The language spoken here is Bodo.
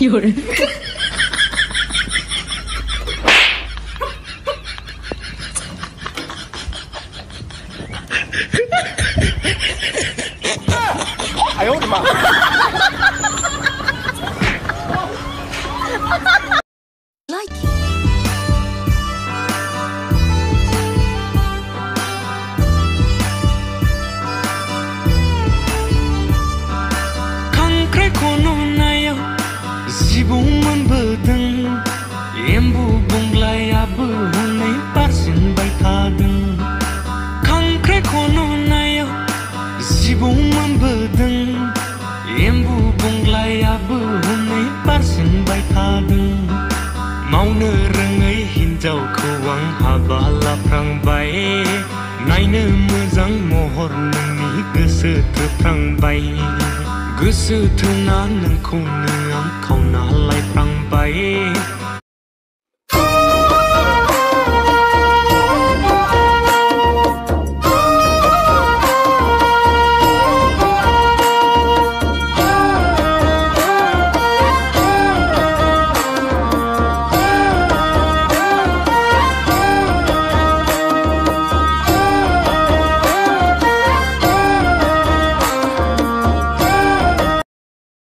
有人。哎呦我的妈Jibu moनबोदों एम्बु बंग्लायाबो हनै बारजेनबाय थादों खांख्राइ खन'नायाव जिबौ मोनबोदों एम्बु बंग्लायाबो हनै बारजेनबाय थादों मावनो रोङै हिन्जावखौ आं हाबा लाफ्रांबाय नायनो मोजां महर नोंनि गोसो थोफ्रांबाय गोसो थोना नोंखौनो आं खावना लायफ्रांबाय